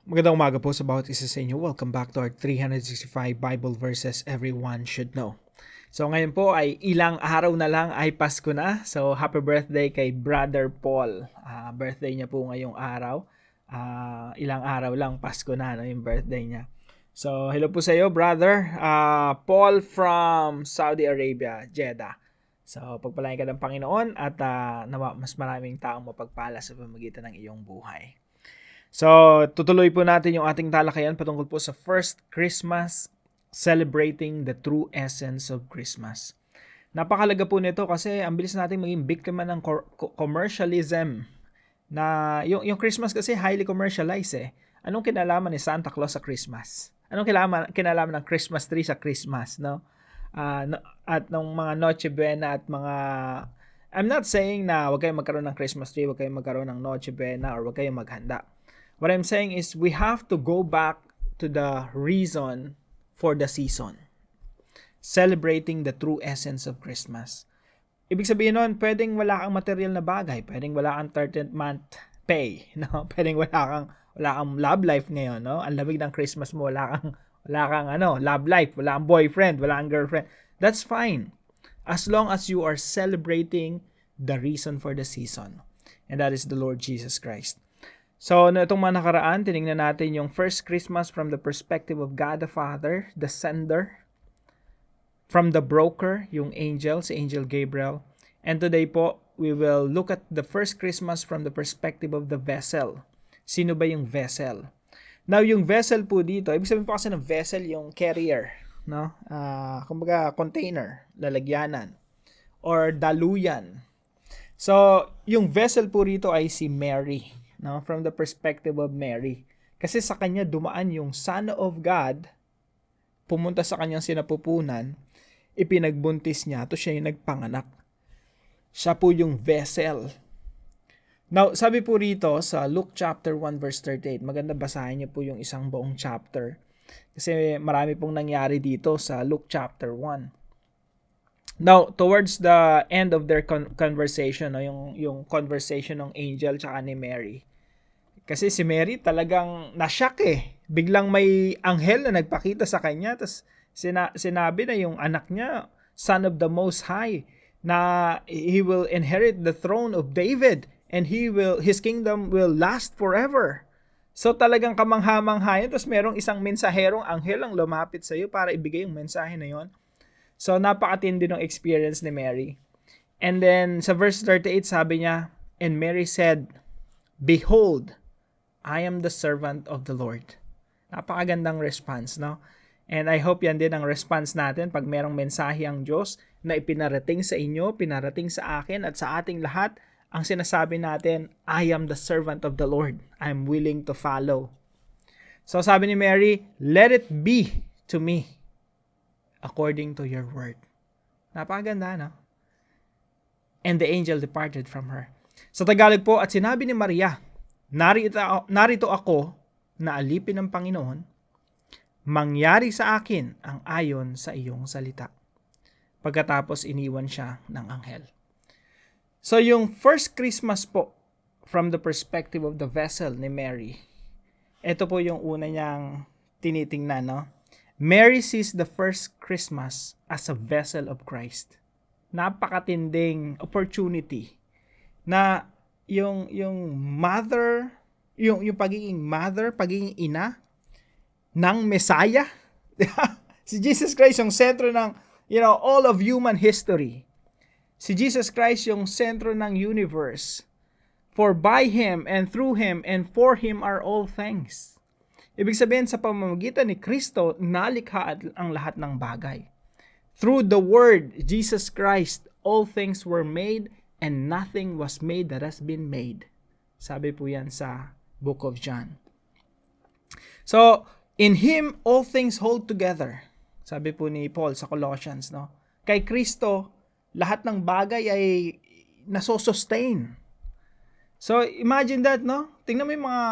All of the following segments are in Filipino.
Magandang umaga po sa bawat isa sa inyo. Welcome back to our 365 Bible verses everyone should know. So ngayon po ay ilang araw na lang ay Pasko na. So happy birthday kay Brother Paul. Birthday niya po ngayong araw. Ilang araw lang Pasko na yung birthday niya. So hello po sa iyo, brother. Paul from Saudi Arabia, Jeddah. So pagpalain ka ng Panginoon at nawa mas maraming taong mapagpala sa pamamagitan ng iyong buhay. So, tutuloy po natin yung ating talakayan patungkol po sa First Christmas, celebrating the true essence of Christmas. Napakalaga po nito kasi ang bilis nating maging biktima ng commercialism. Na yung Christmas kasi highly commercialized eh. Anong kinalaman ni Santa Claus sa Christmas? Anong kinalaman ng Christmas tree sa Christmas, no? At ng mga Noche Buena at mga... I'm not saying na huwag kayong magkaroon ng Christmas tree, huwag kayong magkaroon ng Noche Buena, or huwag kayong maghanda. What I'm saying is we have to go back to the reason for the season. Celebrating the true essence of Christmas. Ibig sabihin nun, pwedeng wala kang material na bagay, pwedeng wala kang 13th month pay, no? Pwedeng wala kang love life ngayon, no? Ang lamig ng Christmas mo, wala kang love life, wala kang boyfriend, wala kang girlfriend. That's fine. As long as you are celebrating the reason for the season. And that is the Lord Jesus Christ. So, itong mga nakaraan, tinignan natin yung first Christmas from the perspective of God the Father, the sender, from the broker, yung angel, si Angel Gabriel. And today po, we will look at the first Christmas from the perspective of the vessel. Sino ba yung vessel? Now, yung vessel po dito, ibig sabihin po kasi ng vessel yung carrier, no? Kumbaga, container, lalagyanan, or daluyan. So, yung vessel po rito ay si Mary, no? From the perspective of Mary. Kasi sa kanya dumaan yung Son of God, pumunta sa kanyang sinapupunan, ipinagbuntis niya, to siya yung nagpanganak. Siya po yung vessel. Now, sabi po rito sa Luke chapter 1 verse 38, maganda basahin niyo po yung isang buong chapter. Kasi marami pong nangyari dito sa Luke chapter 1. Now, towards the end of their conversation, no, yung conversation ng angel tsaka ni Mary. Kasi si Mary talagang na-shock eh. Biglang may anghel na nagpakita sa kanya, tapos sinabi na yung anak niya, Son of the Most High, na he will inherit the throne of David and his kingdom will last forever. So talagang kamangha-mangha yun. Tapos merong isang mensaherong anghel ang lumapit sa iyo para ibigay yung mensahe na yon. So napakatindi ng experience ni Mary. And then sa verse 38 sabi niya, and Mary said, Behold, I am the servant of the Lord. Napakagandang response, no? And I hope yan din ang response natin pag merong mensahe ang Diyos na ipinarating sa inyo, pinarating sa akin at sa ating lahat, ang sinasabi natin, I am the servant of the Lord. I'm willing to follow. So sabi ni Mary, let it be to me according to your word. Napakaganda, no? And the angel departed from her. Sa Tagalog po, at sinabi ni Maria, narito ako na alipin ng Panginoon, mangyari sa akin ang ayon sa iyong salita. Pagkatapos iniwan siya ng anghel. So yung first Christmas po, from the perspective of the vessel ni Mary, ito po yung una niyang tinitingnan, no? Mary sees the first Christmas as a vessel of Christ. Napakatinding opportunity na yung mother, yung pagiging mother, pagiging ina ng Messiah. Si Jesus Christ yung sentro ng, all of human history. Si Jesus Christ yung sentro ng universe. For by Him and through Him and for Him are all things. Ibig sabihin sa pamamagitan ni Kristo, nalikha ang lahat ng bagay. Through the Word, Jesus Christ, all things were made and nothing was made that has been made. Sabi po yan sa Book of John. So, in Him, all things hold together. Sabi po ni Paul sa Colossians, no? Kay Kristo, lahat ng bagay ay nasosustain. So, imagine that, no? Tingnan mo yung mga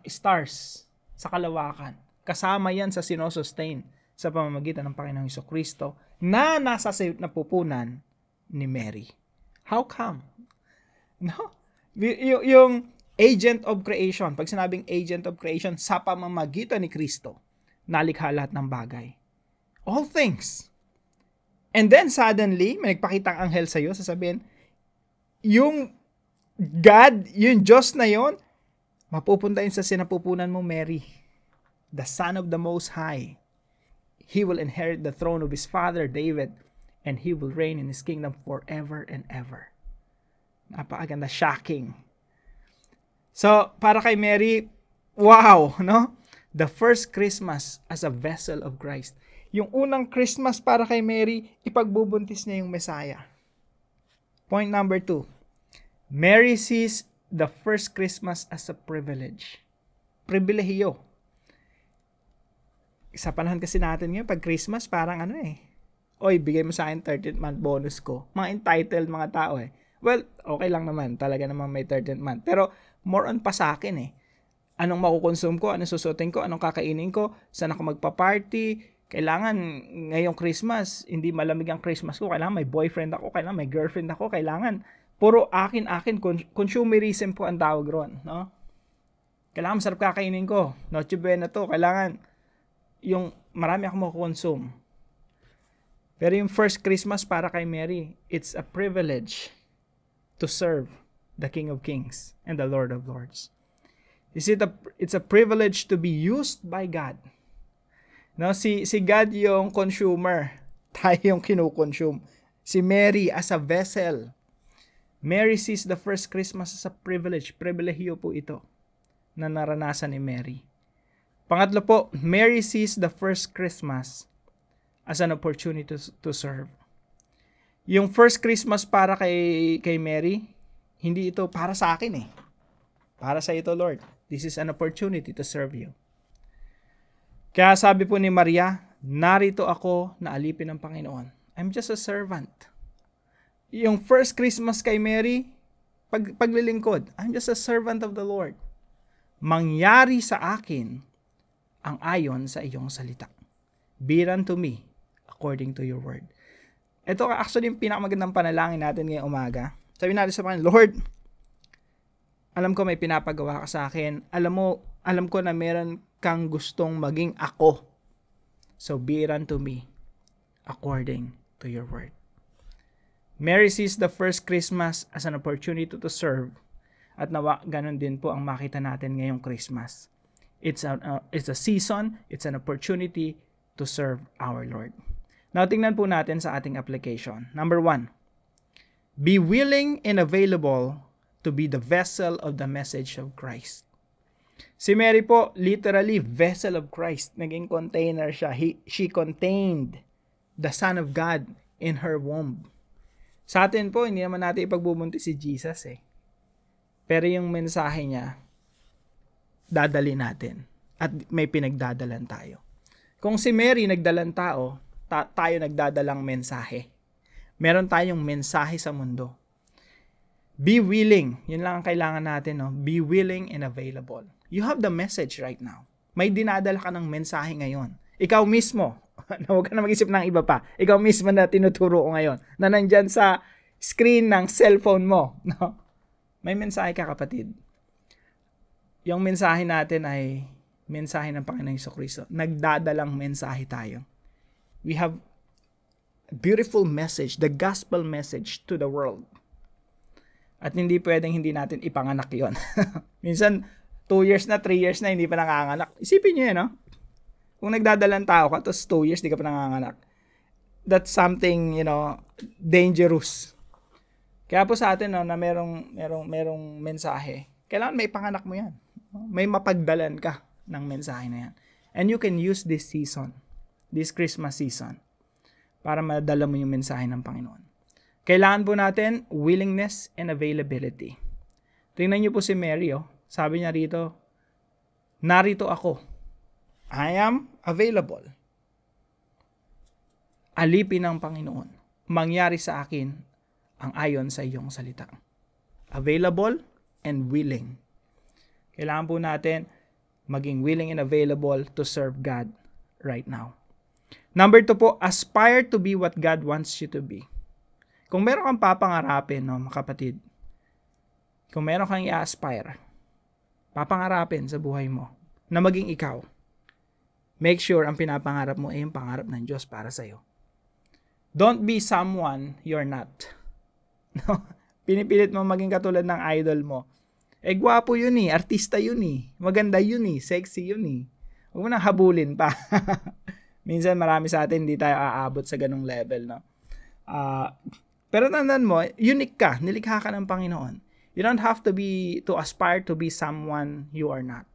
stars sa kalawakan. Kasama yan sa sinosustain sa pamamagitan ng Panginoong Jesucristo na nasa napupunan ni Mary. How come? No? Yung agent of creation. Pag sinabing agent of creation, sa pamamagitan ni Kristo, nalikha lahat ng bagay. All things. And then suddenly, may nagpakita ang anghel sa'yo, sasabihin, yung God, yung Diyos na yon, mapupunta yun sa sinapupunan mo, Mary. The Son of the Most High. He will inherit the throne of his father, David, and he will reign in his kingdom forever and ever. Napakaganda, shocking. So, para kay Mary, wow, no? The first Christmas as a vessel of Christ. Yung unang Christmas para kay Mary, ipagbubuntis niya yung Messiah. Point number 2. Mary sees the first Christmas as a privilege. Pribilehiyo. Sa panahon kasi natin ngayon, pag Christmas, parang oy, bigay mo sa akin 13th month bonus ko. Mga entitled mga tao Well, okay lang naman. Talaga naman may 13th month. Pero, more on pa sa akin Anong makukonsume ko? Anong susutin ko? Anong kakainin ko? Saan ako magpa-party? Kailangan ngayong Christmas, hindi malamig ang Christmas ko. Kailangan may boyfriend ako. Kailangan may girlfriend ako. Kailangan puro akin. Consumerism po ang tawag ron. No? Kailangan masarap kakainin ko. Noche Buena to. Kailangan yung marami akong makukonsume. Pero yung first Christmas para kay Mary, it's a privilege to serve the King of Kings and the Lord of Lords. It's a privilege to be used by God. No, si God yung consumer, tayo yung kinukonsume. Si Mary as a vessel. Mary sees the first Christmas as a privilege. Pribilehiyo po ito na naranasan ni Mary. Pangatlo po, Mary sees the first Christmas as an opportunity to serve. Yung first Christmas para kay Mary, hindi ito para sa akin Para sa ito, Lord. This is an opportunity to serve you. Kaya sabi po ni Maria, narito ako na alipin ng Panginoon. I'm just a servant. Yung first Christmas kay Mary, paglilingkod, I'm just a servant of the Lord. Mangyari sa akin ang ayon sa iyong salita. Be unto me according to your word. Ito actually yung pinakamagandang panalangin natin ngayong umaga. Sabi natin sa Panginoon, Lord, alam ko may pinapagawa ka sa akin. Alam ko na meron kang gustong maging ako. So be it unto me according to your word. Mary sees the first Christmas as an opportunity to serve. At nawa, ganun din po ang makita natin ngayong Christmas. It's a season, it's an opportunity to serve our Lord. Now, tingnan po natin sa ating application. Number 1, be willing and available to be the vessel of the message of Christ. Si Mary po, literally, vessel of Christ. Naging container siya. She contained the Son of God in her womb. Sa atin po, hindi naman natin ipagbubuntis si Jesus Pero yung mensahe niya, dadali natin. At may pinagdadalan tayo. Kung si Mary nagdalang tao, tayo nagdadalang mensahe. Meron tayong mensahe sa mundo. Be willing. Yun lang ang kailangan natin. Be willing and available. You have the message right now. May dinadala ka ng mensahe ngayon. Ikaw mismo. Huwag ka na mag-isip ng iba pa. Ikaw mismo na tinuturo ko ngayon. Na nandyan sa screen ng cellphone mo. No? May mensahe ka, kapatid. Yung mensahe natin ay mensahe ng Panginoong Jesucristo. Nagdadalang mensahe tayo. We have a beautiful message, the gospel message to the world. At hindi pwedeng hindi natin ipanganak yon. Minsan, 2 years na, 3 years na, hindi pa nanganganak. Isipin nyo no? Kung nagdadalang tao ka, tapos 2 years, di ka pa nanganganak. That's something, dangerous. Kaya po sa atin, na merong mensahe, kailangan may ipanganak mo yan. May mapagdalan ka ng mensahe na yan. And you can use this season, this Christmas season, para madala mo yung mensahe ng Panginoon. Kailangan po natin willingness and availability. Tingnan niyo po si Mary, sabi niya rito, narito ako. I am available. Alipin ng Panginoon. Mangyari sa akin ang ayon sa iyong salita. Available and willing. Kailangan po natin maging willing and available to serve God right now. Number 2 po, aspire to be what God wants you to be. Kung meron kang papangarapin, mga kapatid, kung meron kang i-aspire, papangarapin sa buhay mo na maging ikaw, make sure ang pinapangarap mo ay yung pangarap ng Diyos para sa'yo. Don't be someone you're not. No? Pinipilit mo maging katulad ng idol mo. Gwapo yun eh, artista yun eh, maganda yun eh, sexy yun eh. Huwag mo nang habulin pa. Minsan marami sa atin hindi tayo aabot sa ganung level, no? Pero tandaan mo, unique ka, nilikha ka ng Panginoon. You don't have to aspire to be someone you are not.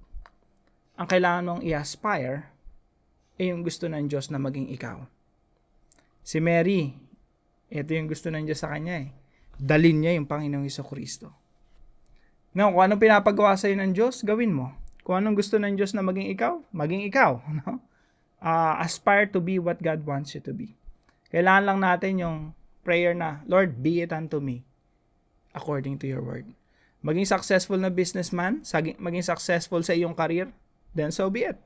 Ang kailangan mong i-aspire ay yung gusto ng Diyos na maging ikaw. Si Mary, ito yung gusto ng Diyos sa kanya eh. Dalin niya yung Panginoong Jesucristo. Now, kung anong pinapagawa sa'yo ng Diyos, gawin mo. Kung anong gusto ng Diyos na maging ikaw. No? Aspire to be what God wants you to be. Kailangan lang natin yung prayer na, Lord, be it unto me according to your word. Maging successful na businessman, maging successful sa iyong career, then so be it.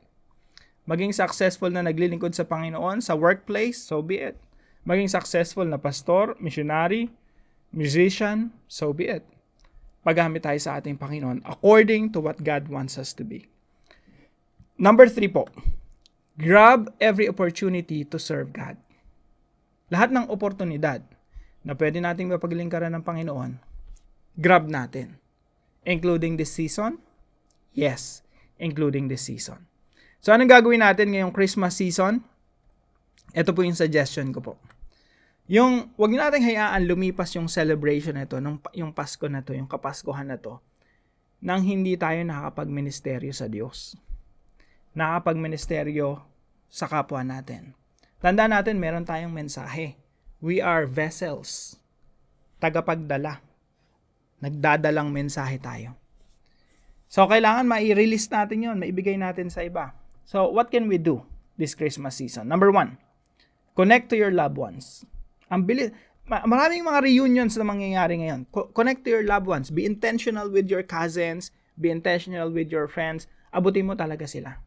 Maging successful na naglilingkod sa Panginoon sa workplace, so be it. Maging successful na pastor, missionary, musician, so be it. Paggamit tayo sa ating Panginoon according to what God wants us to be. Number 3 po, grab every opportunity to serve God. Lahat ng oportunidad na pwede nating mapaglingkaran ng Panginoon, grab natin. Including this season? Yes, including this season. So, anong gagawin natin ngayong Christmas season? Ito po yung suggestion ko po. Wag niyo nating hayaan lumipas yung celebration na ito, yung Pasko na to, yung Kapaskuhan na to, nang hindi tayo nakakapag-ministeryo sa Diyos. Nakakapag-ministeryo sa kapwa natin. Tandaan natin, meron tayong mensahe. We are vessels. Tagapagdala. Nagdadalang mensahe tayo. So, kailangan mai-release natin yon, maibigay natin sa iba. So, what can we do this Christmas season? Number 1, connect to your loved ones. Maraming mga reunions na mangyayari ngayon. Connect to your loved ones. Be intentional with your cousins. Be intentional with your friends. Abutin mo talaga sila.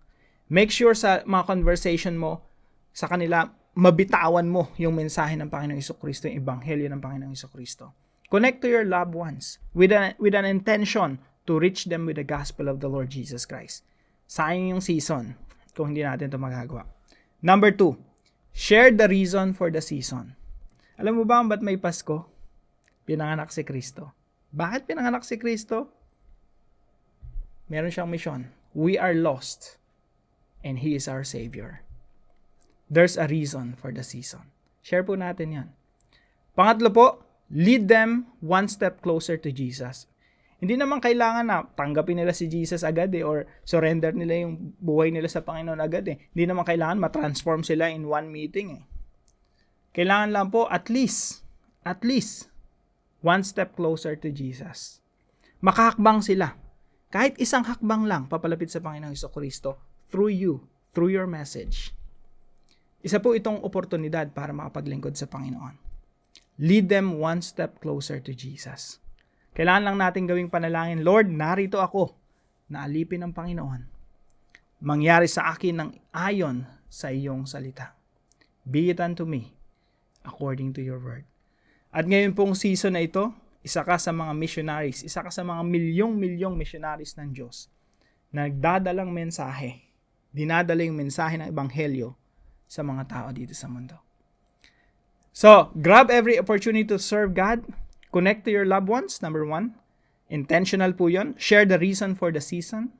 Make sure sa mga conversation mo, sa kanila, mabitawan mo yung mensahe ng Panginoong Jesucristo, yung ebanghelyo ng Panginoong Jesucristo. Connect to your loved ones with an intention to reach them with the gospel of the Lord Jesus Christ. Sayang yung season kung hindi natin ito magagawa. Number 2, share the reason for the season. Alam mo ba ba't may Pasko? Pinanganak si Kristo. Bakit pinanganak si Kristo? Meron siyang mission. We are lost and He is our Savior. There's a reason for the season. Share po natin yan. Pangatlo po, lead them one step closer to Jesus. Hindi naman kailangan na tanggapin nila si Jesus agad or surrender nila yung buhay nila sa Panginoon agad eh. Hindi naman kailangan matransform sila in one meeting eh. Kailangan lang po at least one step closer to Jesus. Makahakbang sila. Kahit isang hakbang lang papalapit sa Panginoong Jesucristo through you, through your message. Isa po itong oportunidad para makapaglingkod sa Panginoon. Lead them one step closer to Jesus. Kailangan lang natin gawing panalangin, Lord, narito ako, na alipin ng Panginoon. Mangyari sa akin ng ayon sa iyong salita. Be it unto me, according to your word. At ngayon pong season na ito, isa ka sa mga missionaries, isa ka sa mga milyong missionaries ng Diyos na nagdadalang mensahe, dinadala yung mensahe ng ebanghelyo sa mga tao dito sa mundo. So, grab every opportunity to serve God. Connect to your loved ones, number 1. Intentional po yun. Share the reason for the season.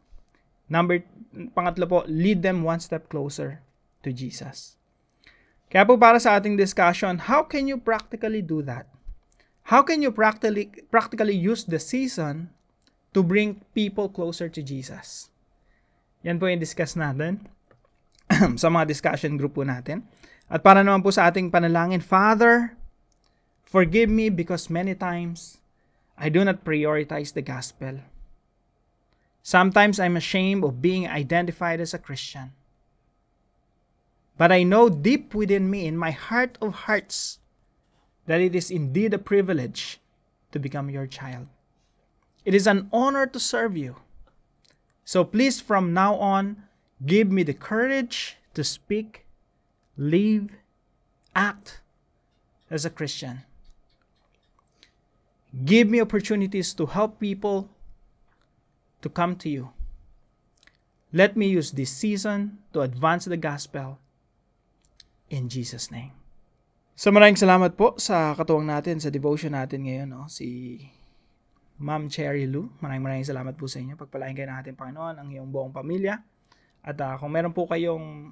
Pangatlo po, lead them one step closer to Jesus. Kaya po para sa ating discussion, how can you practically do that? How can you practically use the season to bring people closer to Jesus? Yan po yung discuss natin sa mga discussion group po natin. At para naman po sa ating panalangin, Father, forgive me because many times I do not prioritize the gospel. Sometimes I'm ashamed of being identified as a Christian. But I know deep within me, in my heart of hearts, that it is indeed a privilege to become your child. It is an honor to serve you. So please, from now on, give me the courage to speak, live, act as a Christian. Give me opportunities to help people to come to you. Let me use this season to advance the gospel in Jesus' name. So maraming salamat po sa katuwang natin sa devotion natin ngayon, no? Si Ma'am Cherry Lou. Maraming salamat po sa inyo. Pagpalain kayo ng ating Panginoon, ang iyong buong pamilya. At kung meron po kayong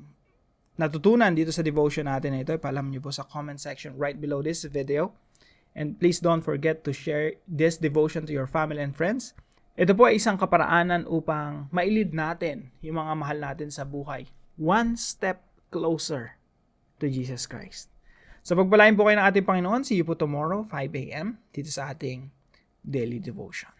natutunan dito sa devotion natin na ito, ipaalam niyo po sa comment section right below this video. And please don't forget to share this devotion to your family and friends. Ito po ay isang kaparaanan upang mailid natin yung mga mahal natin sa buhay. One step closer to Jesus Christ. So pagpalain po kayo ng ating Panginoon. See you po tomorrow, 5 a.m. dito sa ating daily devotion.